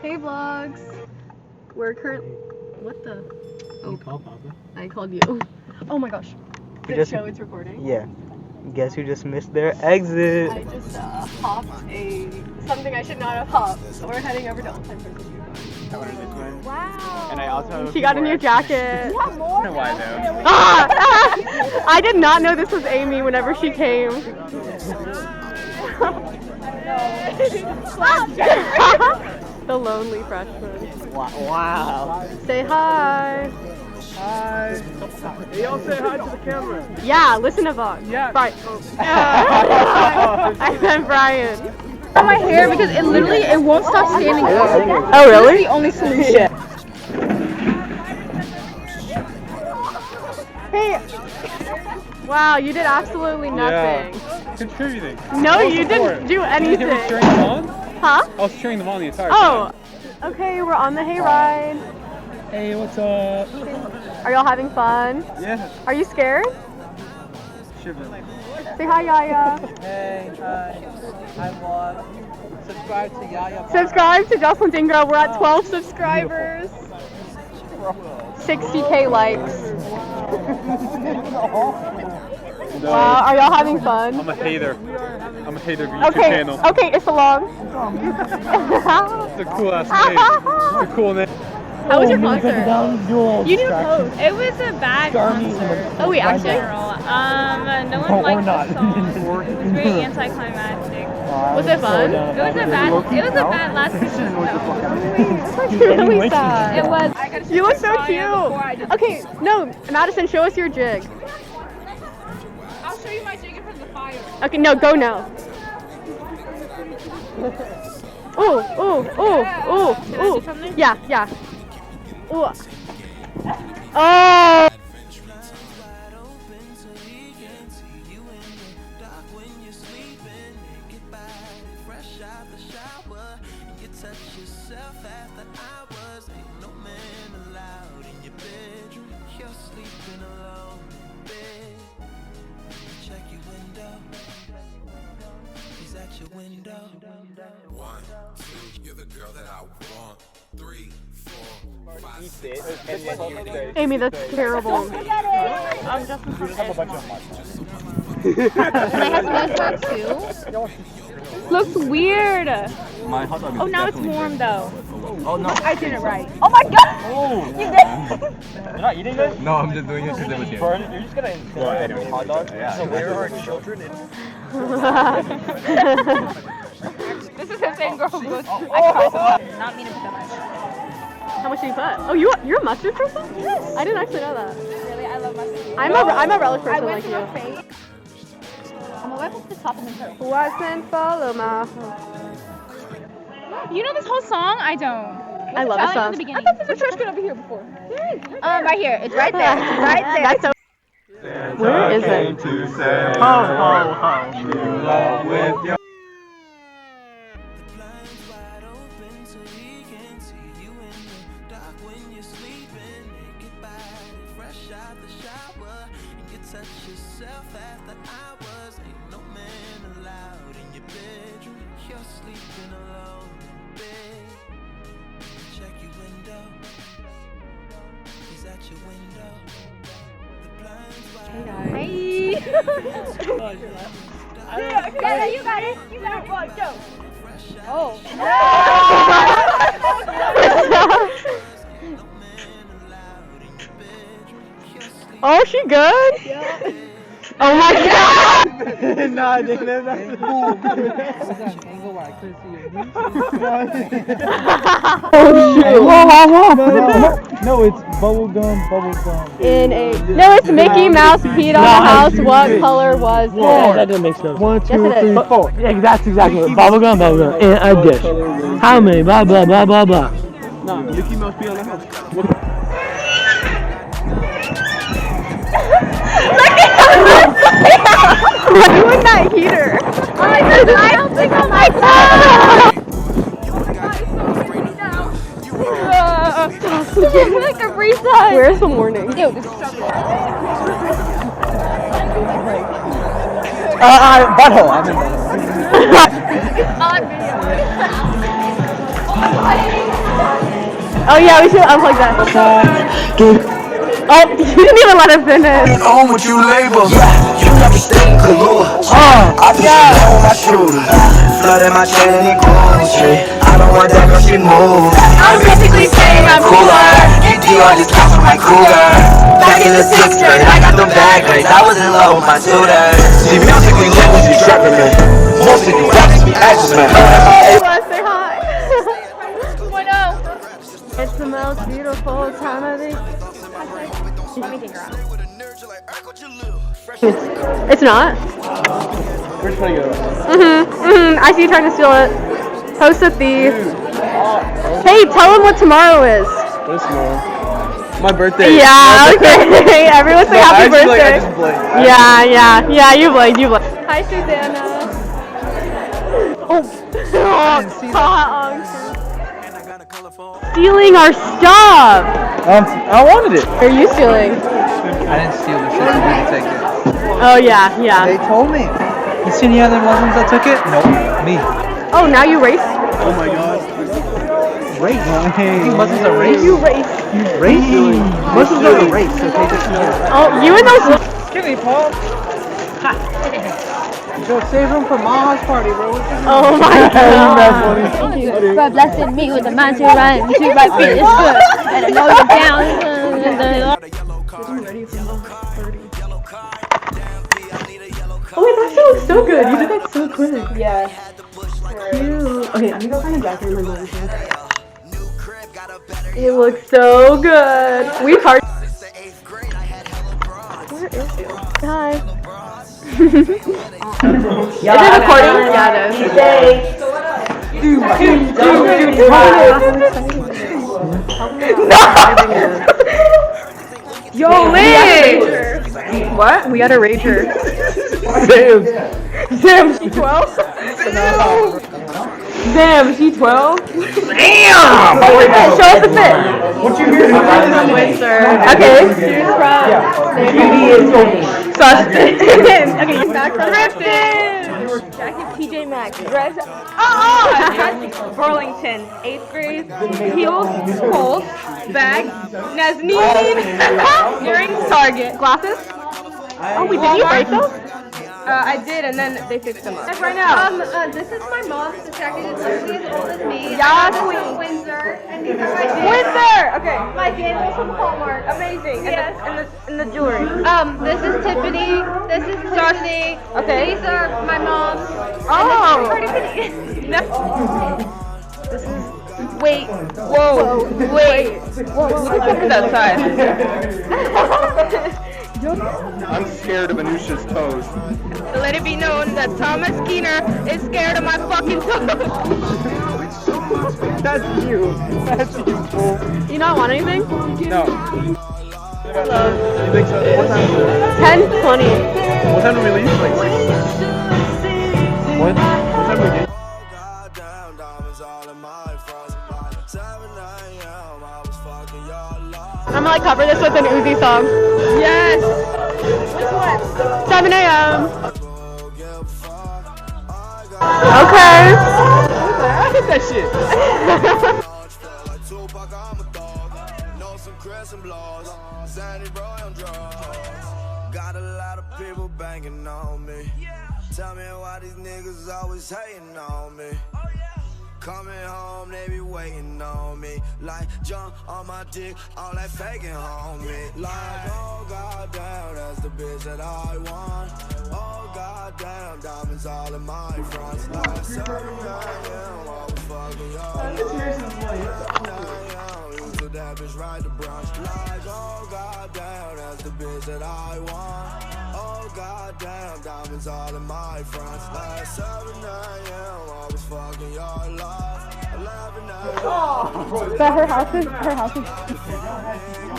Hey vlogs. We're what the? You call Papa? I called you. Oh my gosh. Did it show it's recording? Yeah. Guess who just missed their exit? I just hopped something I should not have hopped. We're heading over to Old Time Prison. Wow. And I also She got a new jacket. I don't know why though. Ah! I did not know this was Amy whenever she came. The lonely freshman. Wow. Say hi. Hi. Hey, y'all say hi to the camera. Yeah, listen to Vlog. Yeah. Brian. I meant Brian. My hair because it won't stop standing up. Oh really? That's the only solution. Hey. Wow, you did absolutely nothing. Yeah. Contributing. No, you didn't do anything. I was cheering them on? Huh? I was cheering them on the entire Oh. time. Okay, we're on the hayride. Hey, what's up? Are y'all having fun? Yeah. Are you scared? Shivering. Say hi, Yaya. Hey, hi. Hi, vlog. Subscribe to Yaya. Subscribe to Jocelyn's Ingra. We're at 12 subscribers. 60K likes. Wow, are y'all having fun? I'm a hater. I'm a hater of your YouTube Okay, channel. okay, it's along. It's a cool ass name. It's a cool name. How was your concert? You need to post. It was a bad concert. Oh, wait, actually? No one liked the song. It was very anticlimactic. Was it fun? It was a bad last season. That's really sad. It was. You look so cute. Okay, no, Madison, show us your jig. I'll show you my jig in front of the fire. Okay, no, go now. Ooh, ooh, ooh, ooh, ooh. Yeah, yeah. Ooh. Oh! Window. 1, 2, you're the girl that I want. 3, 4, 5, 6. Amy, that's terrible. I'm just And I have no socks too. Looks weird. Oh, now it's warm though. Oh no. I did it right. Oh my god! Oh. You did. You're not eating this? No, I'm just doing it because it was here. You're just gonna enjoy hot dog? Yeah. So where are children? This is the same girl who goes. Not mean to put that much. How much do you put? Oh, you're a mustard person? Yes. I didn't actually know that. Really, I love mustard. I'm a relish person like you. I'm gonna wipe up the top and then start. Watch and follow my. You know this whole song? I don't. I love this song. The beginning. I thought there was a trash can over here before. Right here. It's right there. It's right there. That's so. Where is it? To say Ho, ho, ho. true love with your Hey. You got it. Go, go. Oh. Oh, she good? Yeah. Oh my god! Nah, I didn't know that. Oh shit! No, it's bubble gum. No, it's Mickey Mouse peed on the house. What color was it? That doesn't make sense. 1, 2, Yes, it 3, is. 4. Yeah, that's exactly what. Bubble gum, in a dish. How many? Blah blah blah blah blah. No, Mickey Mouse be on the house. You in that heater? I don't think I like that. Like a reset. Where's the warning? Ew, this is so Butthole. I'm in butthole. on video. Oh yeah, we should unplug that. Oh, you didn't even let him finish. On what you label, you never stay in Kahlua. I just on my shooter, flooding my chain and he grocery. I don't want that girl, she move. I'm basically saying I'm cooler. Get DR just out from my cooler. Back in the 6th grade, I got them bad grades. I was in love with my tutor. See, musically lit when you trapping me. Most of you rappers be actors, man. Say hi. What else? It's the most beautiful time of the year. It's not. Where's trying to go? I see you trying to steal it. Host a thief. Hey, tell him what tomorrow is. What's tomorrow? My birthday. Yeah, okay. Everyone say happy birthday. I just blinked. Yeah, you blinked. Hi, Susanna. Stealing our stuff. I wanted it. Are you stealing? I didn't steal the shit, you didn't take it. Oh yeah. They told me. You see any other Muslims that took it? Nope. Me. Oh, now you race? Oh my god. Race? You think Muslims are race? You race. Race? Muslims are a race, okay? Just know. Oh, you and those. Give me, Paul. Yo, save him for Maha's party, bro. Oh my god. Thank you for blessing me with a mind to rhyme, to write beat is good, and I know you're down. Oh wait, that shit looks so good. You did that so quick. Yeah. Cute. Okay, I'm gonna go find a jacket in my mom's hand. It looks so good. We parked. Where is it? Hi. Is it recording? Yeah, it is. Yo, wait! What? We got a rager. Damn, she 12? Damn, she 12? Damn! Show us the fit. What you hear? Okay. Sustin. Okay, back from Rifton. Jacket TJ Maxx. Dress. Dress Burlington. 8th grade. Heels. Coles. Bag. Nazneen. Earrings. Target. Glasses. Oh, wait, did you break those? I did, and then they fixed them up. Right now. This is my mom's jacket. It's literally as old as me. Yeah, queen. Windsor. And these are my sandals. Windsor. Okay. My sandals from Hallmark. Amazing. Yes. And the jewelry. This is Tiffany. This is Darcy. Okay. These are my mom's. Oh. This is. Wait. Whoa. Wait. Whoa. Look at that side. I'm scared of Anusha's toes. So let it be known that Thomas Keener is scared of my fucking toes. That's you. That's you, fool. You not want anything? No. Hello. You think so? What time is it? 10:20. What time do we leave? Like 6? What? What time do we leave? I'm gonna like cover this with an Uzi song. Yes! Which one? 7 a.m. Okay. I hit that shit. Got a lot of people banging on me. Tell me why these niggas always hating on me. Coming home, they be waiting on me. Like jump on my dick, all that faking on me. Like, oh goddamn, that's the bitch that I want. Oh goddamn, diamonds all in my fronts. Like 7 a.m, I was fucking y'all. You took that bitch right to brunch. Like, oh goddamn, that's the bitch that I want. Oh goddamn, diamonds all in my fronts. Like 7 a.m, I was fucking your love. 11 a.m. Is that her house? Her house is.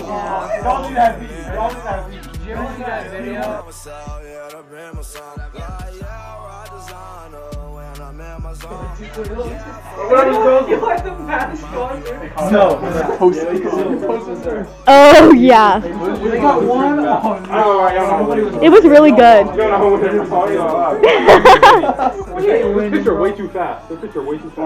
Yeah. Don't do that beat. Don't do that beat. Did you ever see that video? No. Oh yeah. We got one. It was really good. This picture way too fast. This picture way too fast.